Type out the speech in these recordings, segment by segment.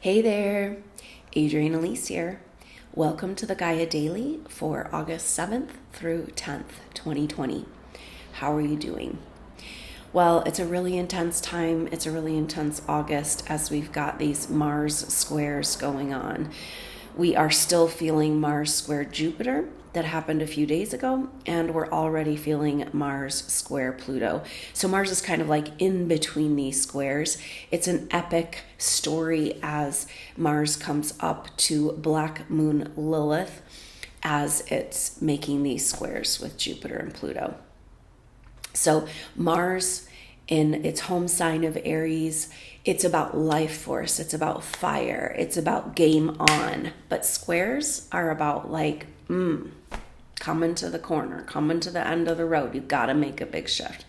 Hey there, Adrienne Elise here. Welcome to the Gaia Daily for August 7th through 10th, 2020. How are you doing? Well, it's a really intense time. It's a really intense August as we've got these Mars squares going on. We are still feeling Mars square Jupiter that happened a few days ago, and we're already feeling Mars square Pluto. So Mars is kind of like in between these squares. It's an epic story as Mars comes up to Black Moon Lilith as it's making these squares with Jupiter and Pluto. So Mars in its home sign of Aries, it's about life force, it's about fire, it's about game on. But squares are about like, coming to the corner, coming to the end of the road. You've got to make a big shift.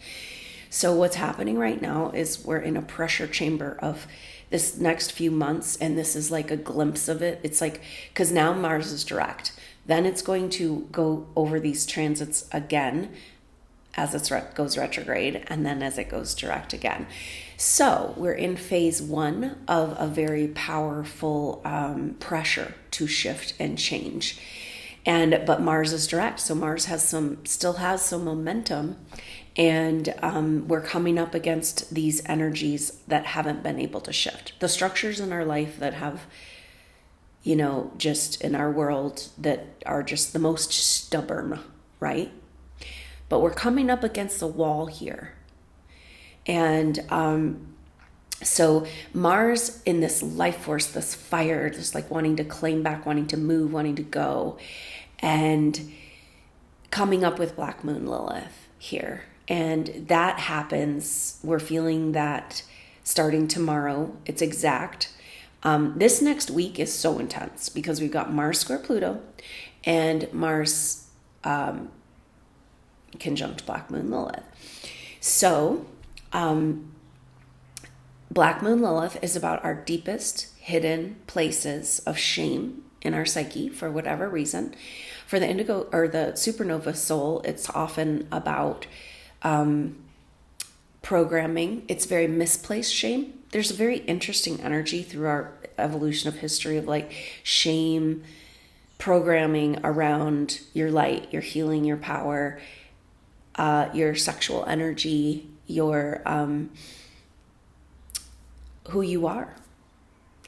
So what's happening right now is we're in a pressure chamber of this next few months, and this is like a glimpse of it. It's like, because now Mars is direct. Then it's going to go over these transits again as it goes retrograde, and then as it goes direct again. So we're in phase one of a very powerful pressure to shift and change. But Mars is direct, so Mars still has some momentum, and we're coming up against these energies that haven't been able to shift. The structures in our life that have, just in our world that are just the most stubborn, right? But we're coming up against the wall here. And so Mars in this life force, this fire, just like wanting to claim back, wanting to move, wanting to go, and coming up with Black Moon Lilith here. And that happens, we're feeling that starting tomorrow. It's exact. This next week is so intense because we've got Mars square Pluto and Mars conjunct Black Moon Lilith. So Black Moon Lilith is about our deepest hidden places of shame in our psyche for whatever reason. For the indigo or the supernova soul, it's often about programming. It's very misplaced shame. There's a very interesting energy through our evolution of history of like shame programming around your light, your healing, your power, your sexual energy, your who you are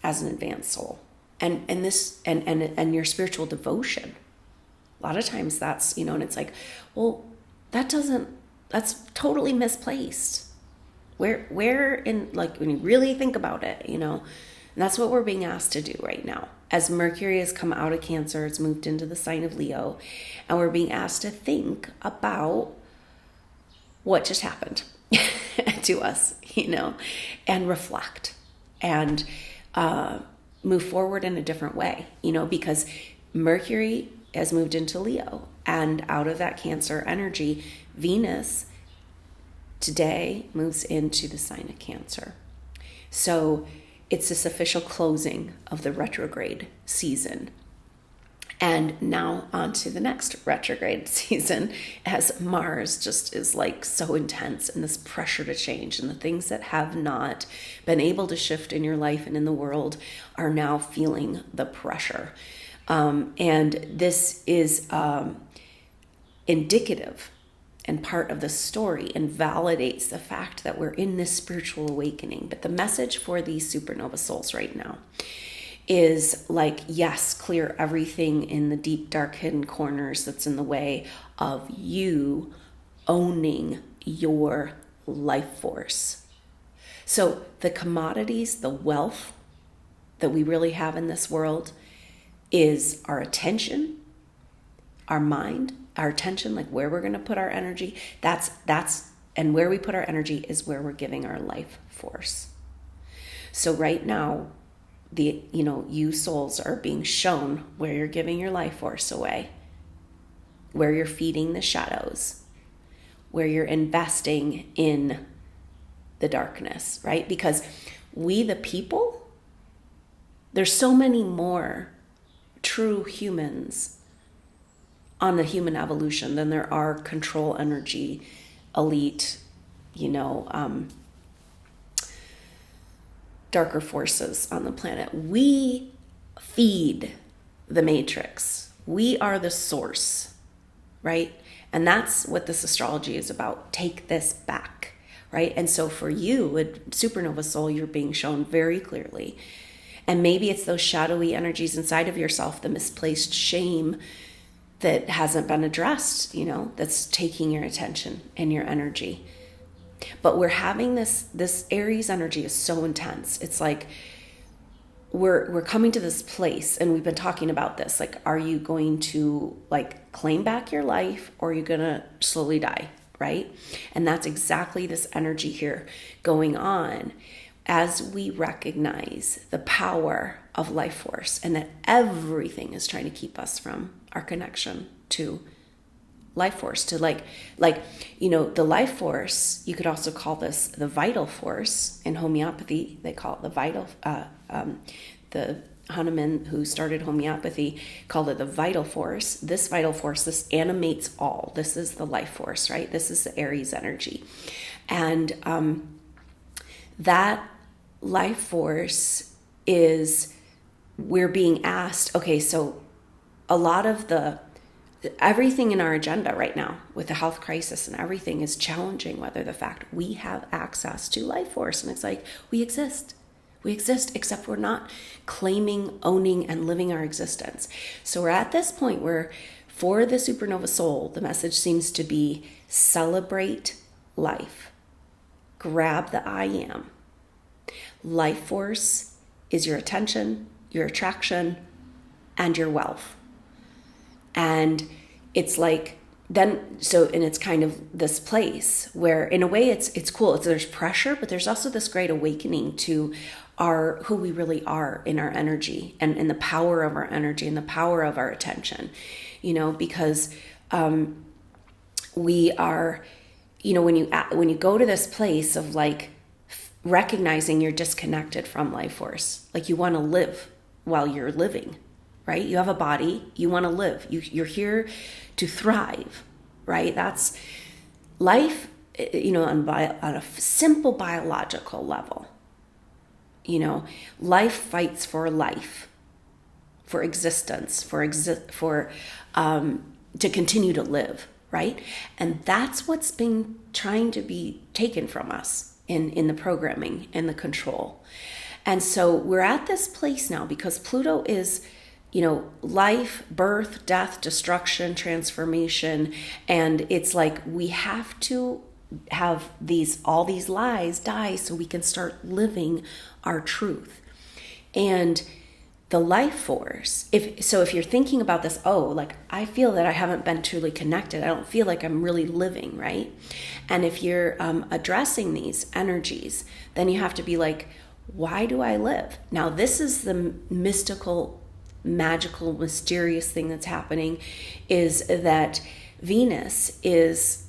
as an advanced soul, and your spiritual devotion. A lot of times that's, and it's like, well, that's totally misplaced. Where in, like, when you really think about it, and that's what we're being asked to do right now. As Mercury has come out of Cancer, it's moved into the sign of Leo, and we're being asked to think about what just happened to us, and reflect and move forward in a different way, because Mercury has moved into Leo, and out of that Cancer energy, Venus today moves into the sign of Cancer. So it's this official closing of the retrograde season. And now on to the next retrograde season as Mars just is like so intense, and this pressure to change, and the things that have not been able to shift in your life and in the world are now feeling the pressure. And this is indicative and part of the story and validates the fact that we're in this spiritual awakening. But the message for these supernova souls right now is like, yes, clear everything in the deep, dark, hidden corners that's in the way of you owning your life force. So the commodities, the wealth that we really have in this world is our attention, our mind, our attention, like where we're going to put our energy. And where we put our energy is where we're giving our life force. So right now, you souls are being shown where you're giving your life force away, where you're feeding the shadows, where you're investing in the darkness, right? Because we, the people, there's so many more true humans on the human evolution than there are control energy, elite, darker forces on the planet. We feed the matrix. We are the source, right? And that's what this astrology is about. Take this back, right? And so for you, a supernova soul, you're being shown very clearly. And maybe it's those shadowy energies inside of yourself, the misplaced shame that hasn't been addressed, that's taking your attention and your energy. But we're having this Aries energy is so intense. It's like we're coming to this place, and we've been talking about this. Like, are you going to like claim back your life, or are you going to slowly die, right? And that's exactly this energy here going on as we recognize the power of life force, and that everything is trying to keep us from our connection to life force, to like the life force. You could also call this the vital force. In homeopathy, they call it the vital, the Hahnemann, who started homeopathy, called it the vital force. This vital force, this animates all. This is the life force, right? This is the Aries energy. And that life force is, we're being asked, okay, so a lot of everything in our agenda right now with the health crisis and everything is challenging whether the fact we have access to life force. And it's like, we exist, except we're not claiming, owning, and living our existence. So we're at this point where for the supernova soul, the message seems to be celebrate life. Grab the I am. Life force is your attention, your attraction, and your wealth. And it's like, and it's kind of this place where in a way it's cool. There's pressure, but there's also this great awakening to who we really are in our energy, and the power of our energy and the power of our attention, because we are, when you go to this place of like recognizing you're disconnected from life force, like you want to live while you're living, right? You have a body, you want to live, you're here to thrive, right? That's life, on a simple biological level. Life fights for life, for existence, to continue to live, right? And that's what's been trying to be taken from us in the programming and the control. And so we're at this place now because Pluto is, life, birth, death, destruction, transformation. And it's like we have to have all these lies die so we can start living our truth. And the life force, if you're thinking about this, I feel that I haven't been truly connected. I don't feel like I'm really living, right? And if you're addressing these energies, then you have to be like, why do I live? Now, this is the mystical, magical, mysterious thing that's happening, is that Venus is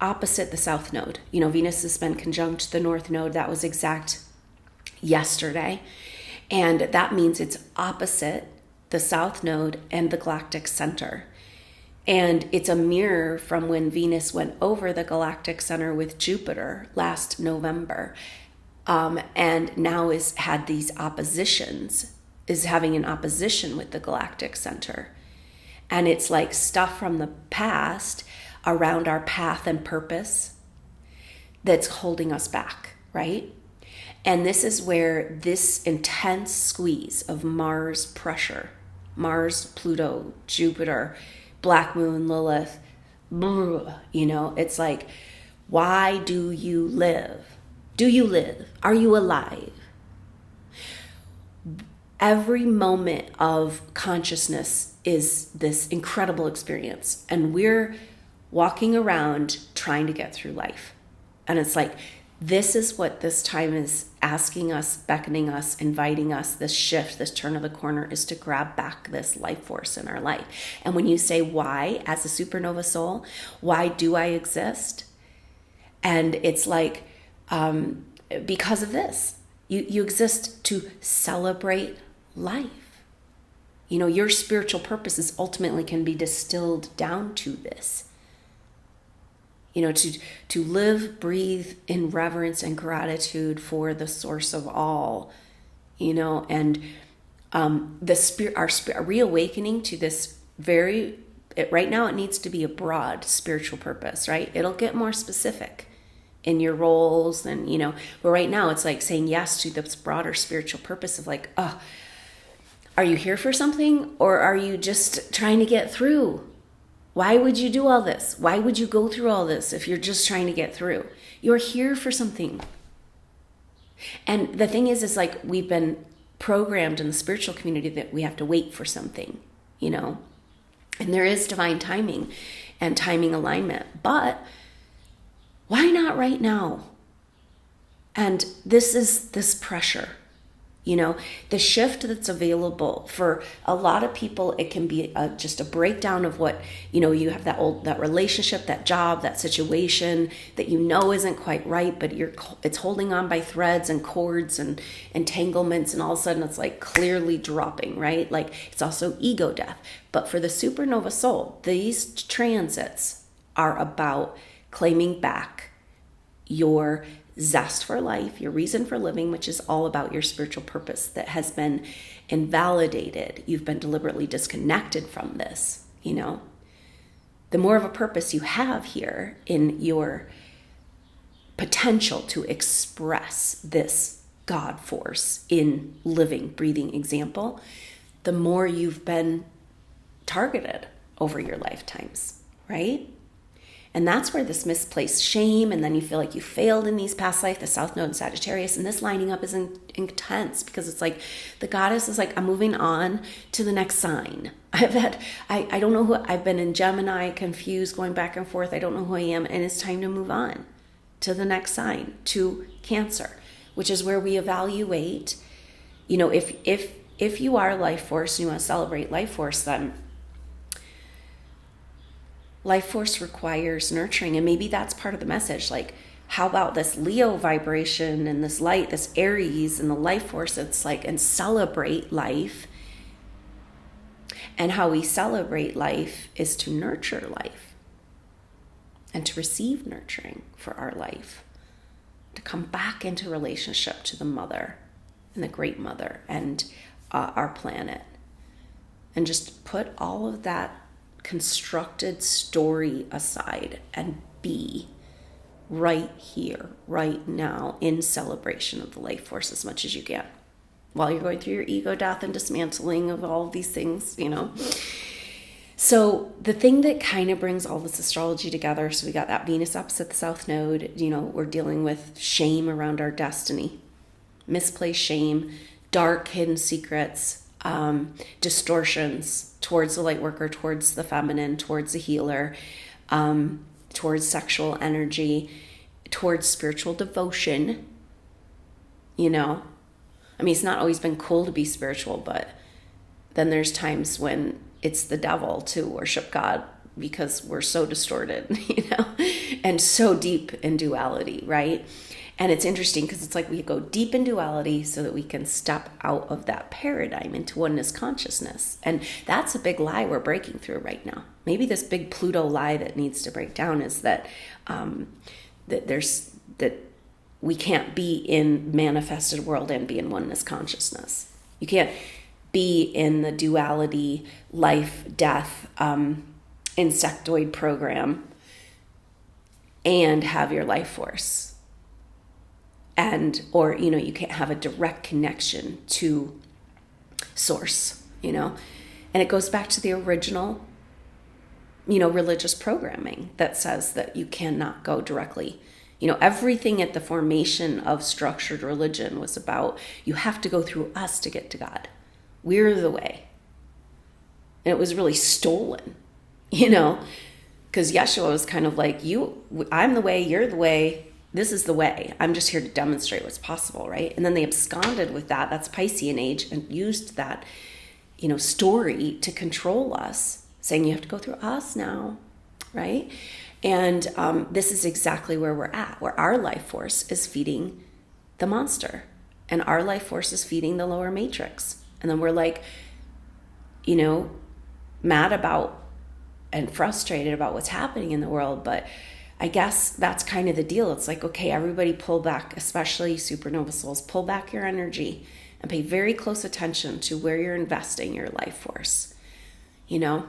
opposite the South Node. Venus has been conjunct the North Node. That was exact yesterday. And that means it's opposite the South Node and the Galactic Center. And it's a mirror from when Venus went over the Galactic Center with Jupiter last November. And now had these oppositions, is having an opposition with the Galactic Center. And it's like stuff from the past around our path and purpose that's holding us back, right? And this is where this intense squeeze of Mars pressure, Mars, Pluto, Jupiter, Black Moon Lilith, it's like, why do you live? Do you live? Are you alive? Every moment of consciousness is this incredible experience. And we're walking around trying to get through life. And it's like, this is what this time is asking us, beckoning us, inviting us. This shift, this turn of the corner is to grab back this life force in our life. And when you say why, as a supernova soul, why do I exist? And it's like, because of this. You exist to celebrate life. Your spiritual purposes ultimately can be distilled down to this. to live, breathe in reverence and gratitude for the source of all, and our reawakening to this right now it needs to be a broad spiritual purpose, right? It'll get more specific in your roles and, but right now it's like saying yes to this broader spiritual purpose of like, are you here for something or are you just trying to get through? Why would you do all this? Why would you go through all this if you're just trying to get through? You're here for something. And the thing is like we've been programmed in the spiritual community that we have to wait for something, and there is divine timing and timing alignment, but why not right now? And this is this pressure, the shift that's available for a lot of people. It can be just a breakdown of what, you have that relationship, that job, that situation that isn't quite right, but it's holding on by threads and cords and entanglements, and all of a sudden it's like clearly dropping, right? Like it's also ego death. But for the supernova soul, these transits are about claiming back your zest for life, your reason for living, which is all about your spiritual purpose that has been invalidated. You've been deliberately disconnected from this, The more of a purpose you have here in your potential to express this God force in living, breathing example, the more you've been targeted over your lifetimes, right? And that's where this misplaced shame, and then you feel like you failed in these past life, the South Node in Sagittarius, and this lining up is intense because it's like the goddess is like, I'm moving on to the next sign. I don't know who, I've been in Gemini, confused, going back and forth. I don't know who I am, and it's time to move on to the next sign, to Cancer, which is where we evaluate, if you are life force and you want to celebrate life force, then life force requires nurturing. And maybe that's part of the message. Like, how about this Leo vibration and this light, this Aries and the life force? It's like, and celebrate life. And how we celebrate life is to nurture life and to receive nurturing for our life, to come back into relationship to the mother and the great mother and our planet, and just put all of that constructed story aside and be right here, right now, in celebration of the life force as much as you can while you're going through your ego death and dismantling of all of these things, So the thing that kind of brings all this astrology together, so we got that Venus opposite the South Node, we're dealing with shame around our destiny, misplaced shame, dark hidden secrets, distortions towards the light worker, towards the feminine, towards the healer, towards sexual energy, towards spiritual devotion. It's not always been cool to be spiritual, but then there's times when it's the devil to worship God because we're so distorted, and so deep in duality, right? And it's interesting because it's like we go deep in duality so that we can step out of that paradigm into oneness consciousness. And that's a big lie we're breaking through right now. Maybe this big Pluto lie that needs to break down is that that we can't be in manifested world and be in oneness consciousness. You can't be in the duality, life, death, insectoid program and have your life force. Or you can't have a direct connection to source, and it goes back to the original, religious programming that says that you cannot go directly. Everything at the formation of structured religion was about, you have to go through us to get to God. We're the way. And it was really stolen, because Yeshua was kind of like, I'm the way, you're the way. This is the way. I'm just here to demonstrate what's possible, right? And then they absconded with that. That's Piscean age, and used that, story to control us, saying you have to go through us now, right? And this is exactly where we're at, where our life force is feeding the monster, and our life force is feeding the lower matrix. And then we're like, mad about and frustrated about what's happening in the world, but I guess that's kind of the deal. It's like, okay, everybody pull back, especially supernova souls, pull back your energy and pay very close attention to where you're investing your life force, you know?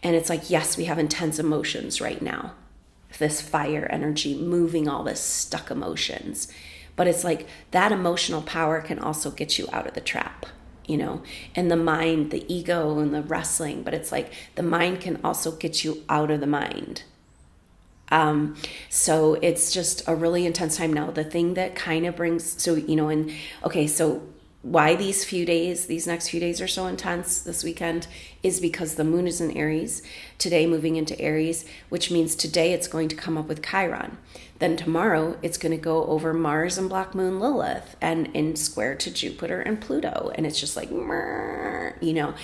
And it's like, yes, we have intense emotions right now. This fire energy moving all this stuck emotions. But it's like that emotional power can also get you out of the trap, you know? And the mind, the ego and the wrestling, but it's like the mind can also get you out of the mind. So it's just a really intense time now. The thing that kind of brings, so, you know, and okay, so why these next few days are so intense this weekend is because the moon is in Aries today, moving into Aries, which means today it's going to come up with Chiron. Then tomorrow it's going to go over Mars and Black Moon Lilith and in square to Jupiter and Pluto. And it's just like, you know,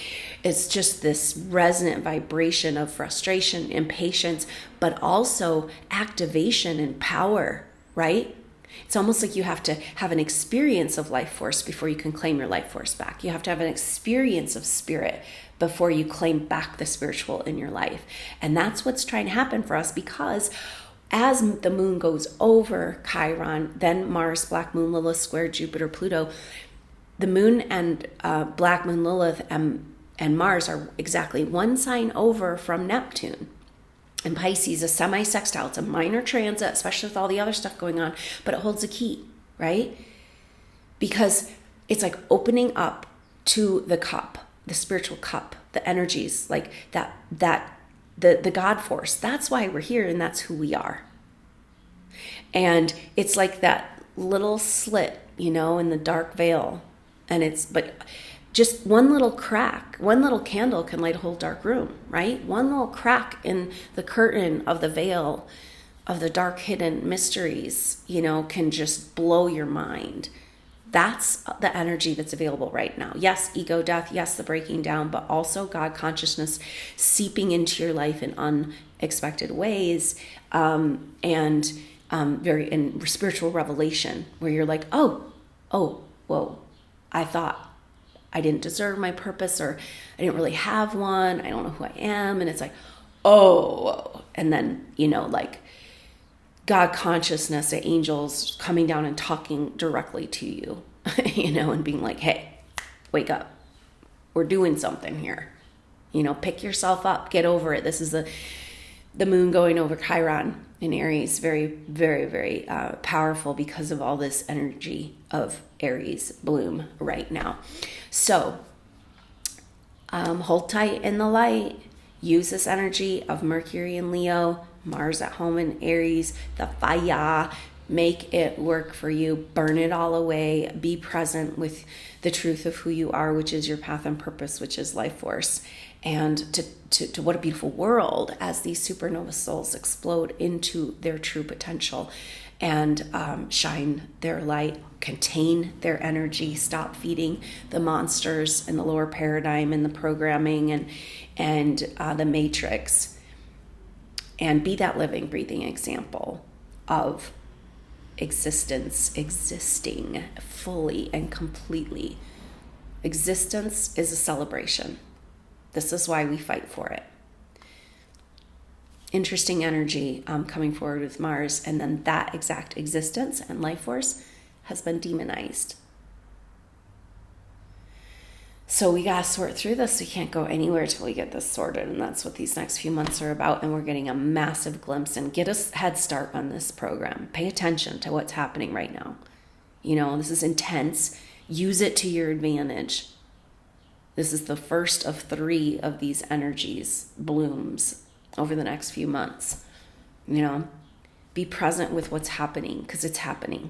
it's just this resonant vibration of frustration, impatience, but also activation and power, right? It's almost like you have to have an experience of life force before you can claim your life force back. You have to have an experience of spirit before you claim back the spiritual in your life. And that's what's trying to happen for us, because as the moon goes over Chiron, then Mars, Black Moon Lilith, square Jupiter, Pluto, the moon and Black Moon Lilith and Mars are exactly one sign over from Neptune. And Pisces, a semi-sextile. It's a minor transit, especially with all the other stuff going on, but it holds a key, right? Because it's like opening up to the cup, the spiritual cup, the energies, like the God force. That's why we're here, and that's who we are. And it's like that little slit, you know, in the dark veil. But just one little crack, one little candle can light a whole dark room, right? One little crack in the curtain of the veil of the dark hidden mysteries, you know, can just blow your mind. That's the energy that's available right now. Yes, ego death. Yes, the breaking down, but also God consciousness seeping into your life in unexpected ways, and very in spiritual revelation, where you're like, oh, whoa, I thought I didn't deserve my purpose, or I didn't really have one. I don't know who I am. And it's like, oh, and then, you know, like God consciousness, the angels coming down and talking directly to you, you know, and being like, hey, wake up. We're doing something here. You know, pick yourself up, get over it. This is the moon going over Chiron in Aries. Very, very, very powerful because of all this energy of Aries bloom right now. So hold tight in the light. Use this energy of Mercury in Leo, Mars at home in Aries, the fire. Make it work for you. Burn it all away. Be present with the truth of who you are, which is your path and purpose, which is life force. And to what a beautiful world as these supernova souls explode into their true potential and shine their light, contain their energy, stop feeding the monsters and the lower paradigm and the programming and the matrix, and be that living, breathing example of existence, existing fully and completely. Existence is a celebration. This is why we fight for it. Interesting energy coming forward with Mars, and then that exact existence and life force has been demonized. So we got to sort through this. We can't go anywhere till we get this sorted, and that's what these next few months are about, and we're getting a massive glimpse, and get a head start on this program. Pay attention to what's happening right now. You know, this is intense. Use it to your advantage. This is the first of 3 of these energies blooms over the next few months. You know, be present with what's happening, because it's happening.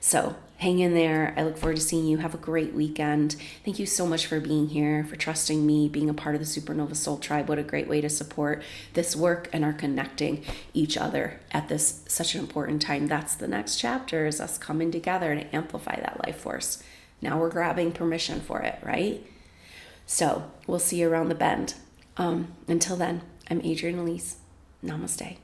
So hang in there. I look forward to seeing you. Have a great weekend. Thank you so much for being here, for trusting me, being a part of the Supernova Soul Tribe. What a great way to support this work and are connecting each other at this such an important time. That's the next chapter, is us coming together to amplify that life force. Now we're grabbing permission for it, right? So we'll see you around the bend. Until then, I'm Adrienne Elise. Namaste.